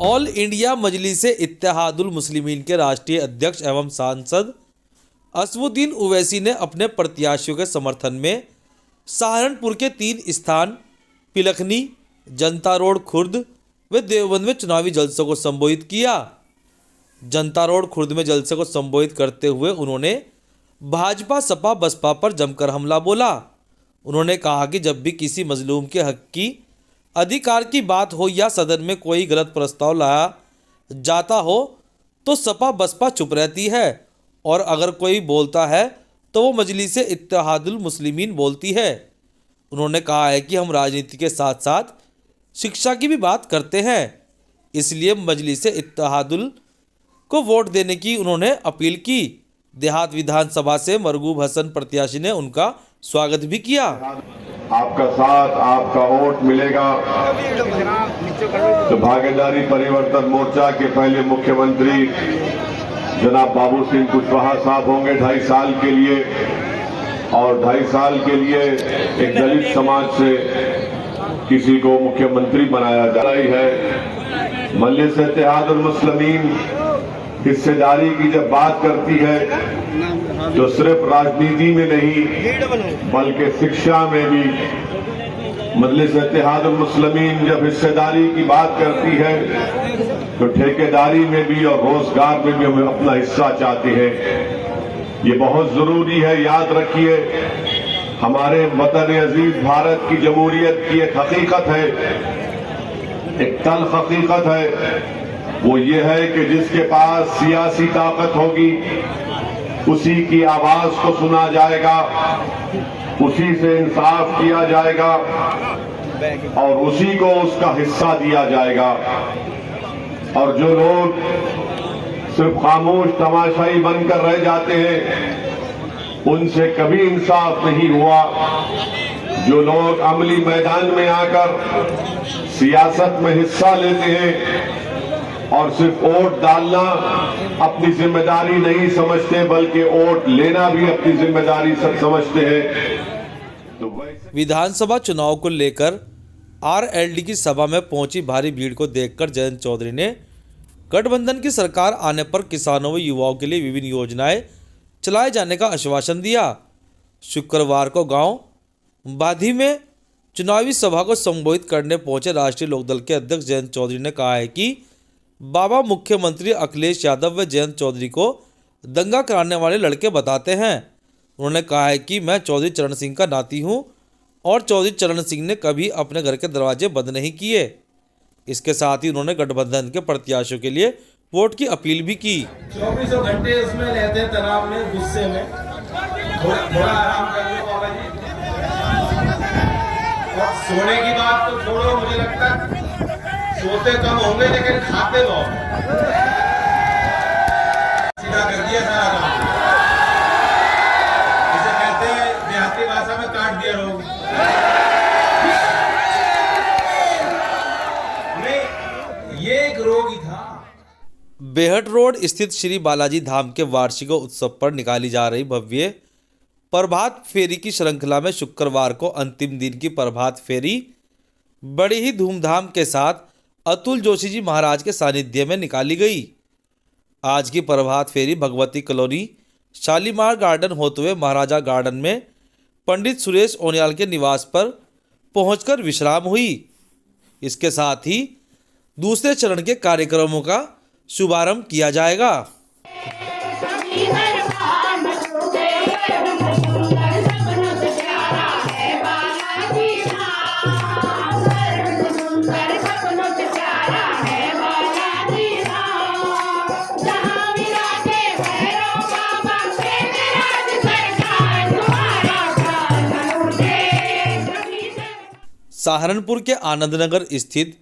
All India Majlis-e-Ittehadul मुस्लिमीन के राष्ट्रीय अध्यक्ष एवं सांसद असदुद्दीन ओवैसी ने अपने प्रत्याशियों के समर्थन में सहारनपुर के 3 स्थान पिलखनी, जनता रोड खुर्द व देवबंद में चुनावी जलसों को संबोधित किया। जनता रोड खुर्द में जलसे को संबोधित करते हुए उन्होंने भाजपा सपा बसपा पर जमकर हमला बोला। उन्होंने कहा कि जब भी किसी मजलूम के हक की अधिकार की बात हो या सदन में कोई गलत प्रस्ताव लाया जाता हो तो सपा बसपा चुप रहती है और अगर कोई बोलता है तो वो मजलिस-ए-इत्तेहादुल मुस्लिमीन बोलती है। उन्होंने कहा है कि हम राजनीति के साथ साथ शिक्षा की भी बात करते हैं, इसलिए मजलिस-ए-इत्तेहादुल को वोट देने की उन्होंने अपील की। देहात विधानसभा से मरगूब हसन प्रत्याशी ने उनका स्वागत भी किया। आपका साथ, आपका वोट मिलेगा तो भागीदारी परिवर्तन मोर्चा के पहले मुख्यमंत्री जनाब बाबू सिंह कुशवाहा साहब होंगे 2.5 साल के लिए, और 2.5 साल के लिए एक दलित समाज से किसी को मुख्यमंत्री बनाया जा रही है। मजलिस-ए-इत्तेहादुल मुस्लिमीन हिस्सेदारी की जब बात करती है तो सिर्फ राजनीति में नहीं बल्कि शिक्षा में भी मजलिस-ए-इत्तेहादुल मुस्लिमीन जब हिस्सेदारी की बात करती है तो ठेकेदारी में भी और रोजगार में भी हम अपना हिस्सा चाहते हैं। ये बहुत जरूरी है, याद रखिए। हमारे वतन अजीज भारत की जमहूरियत की एक हकीकत है, एक तल्ख हकीकत है, वो ये है कि जिसके पास सियासी ताकत होगी उसी की आवाज को सुना जाएगा, उसी से इंसाफ किया जाएगा और उसी को उसका हिस्सा दिया जाएगा। और जो लोग सिर्फ खामोश तमाशाई बनकर रह जाते हैं उनसे कभी इंसाफ नहीं हुआ। जो लोग अमली मैदान में आकर सियासत में हिस्सा लेते हैं और सिर्फ वोट डालना अपनी जिम्मेदारी नहीं समझते बल्कि वोट लेना भी अपनी जिम्मेदारी समझते हैं। विधानसभा चुनाव को लेकर आरएलडी की सभा में पहुंची भारी भीड़ को देखकर जयंत चौधरी ने गठबंधन की सरकार आने पर किसानों व युवाओं के लिए विभिन्न योजनाएं चलाए जाने का आश्वासन दिया। शुक्रवार को गांव बाधी में चुनावी सभा को संबोधित करने पहुंचे राष्ट्रीय लोकदल के अध्यक्ष जयंत चौधरी ने कहा है कि बाबा मुख्यमंत्री अखिलेश यादव व जयंत चौधरी को दंगा कराने वाले लड़के बताते हैं। उन्होंने कहा है कि मैं चौधरी चरण सिंह का नाती हूं और चौधरी चरण सिंह ने कभी अपने घर के दरवाजे बंद नहीं किए। इसके साथ ही उन्होंने गठबंधन के प्रत्याशियों के लिए वोट की अपील भी की। 24 घंटे उसमें रहते तनाव में, गुस्से में, थोड़ा आराम कर लो बाबा जी। और सोने की बात तो छोड़ो, मुझे लगता है सोते कम होंगे लेकिन खाते बहुत। सीधा कर दिया सारा काम, इसे कहते हैं देहाती भाषा में काट दिया लोग। ये एक रोग ही था। बेहट रोड स्थित श्री बालाजी धाम के वार्षिक उत्सव पर निकाली जा रही भव्य प्रभात फेरी की श्रृंखला में शुक्रवार को अंतिम दिन की प्रभात फेरी बड़ी ही धूमधाम के साथ अतुल जोशी जी महाराज के सानिध्य में निकाली गई। आज की प्रभात फेरी भगवती कॉलोनी शालीमार गार्डन होते हुए महाराजा गार्डन में पंडित सुरेश ओनियाल के निवास पर पहुंचकर विश्राम हुई। इसके साथ ही दूसरे चरण के कार्यक्रमों का शुभारंभ किया जाएगा। सहारनपुर के आनंदनगर स्थित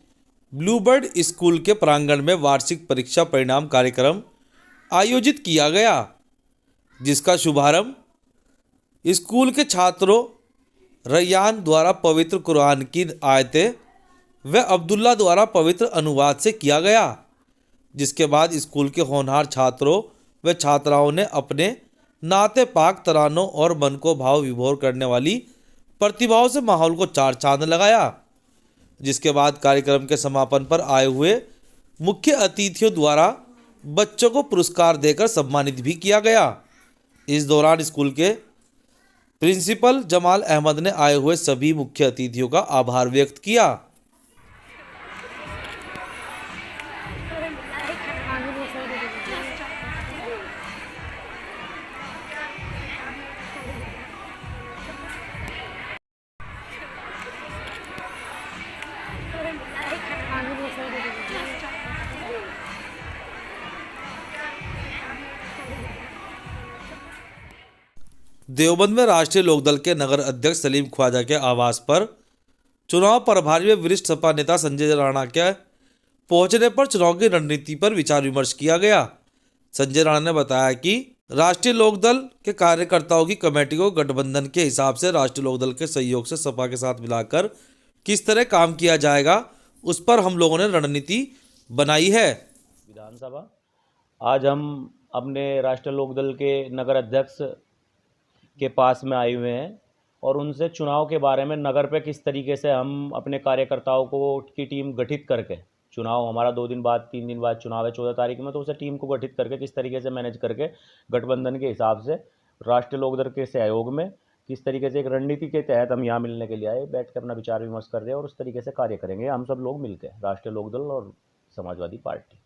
ब्लूबर्ड स्कूल के प्रांगण में वार्षिक परीक्षा परिणाम कार्यक्रम आयोजित किया गया, जिसका शुभारंभ स्कूल के छात्रों रैयान द्वारा पवित्र कुरान की आयतें व अब्दुल्ला द्वारा पवित्र अनुवाद से किया गया। जिसके बाद स्कूल के होनहार छात्रों व छात्राओं ने अपने नाते पाक तरानों और मन को भाव विभोर करने वाली प्रतिभाओं से माहौल को चार चांद लगाया। जिसके बाद कार्यक्रम के समापन पर आए हुए मुख्य अतिथियों द्वारा बच्चों को पुरस्कार देकर सम्मानित भी किया गया। इस दौरान स्कूल के प्रिंसिपल जमाल अहमद ने आए हुए सभी मुख्य अतिथियों का आभार व्यक्त किया। देवबंद में राष्ट्रीय लोकदल के नगर अध्यक्ष सलीम ख्वाजा के आवास पर चुनाव प्रभारी व वरिष्ठ सपा नेता संजय राणा के पहुंचने पर चुनाव की रणनीति पर विचार विमर्श किया गया। संजय राणा ने बताया कि राष्ट्रीय लोकदल के कार्यकर्ताओं की कमेटी को गठबंधन के हिसाब से राष्ट्रीय लोकदल के सहयोग से सपा के साथ मिलाकर किस तरह काम किया जाएगा, उस पर हम लोगों ने रणनीति बनाई है। विधानसभा आज हम अपने राष्ट्रीय लोकदल के नगर अध्यक्ष के पास में आए हुए हैं और उनसे चुनाव के बारे में नगर पे किस तरीके से हम अपने कार्यकर्ताओं को की टीम गठित करके, चुनाव हमारा 2 दिन बाद 3 दिन बाद चुनाव है 14 तारीख में, तो उसे टीम को गठित करके किस तरीके से मैनेज करके गठबंधन के हिसाब से राष्ट्रीय लोकदल के सहयोग में किस तरीके से एक रणनीति के तहत हम यहाँ मिलने के लिए आए, बैठ कर अपना विचार विमर्श कर रहे हैं और उस तरीके से कार्य करेंगे हम सब लोग मिलकर, राष्ट्रीय लोकदल और समाजवादी पार्टी।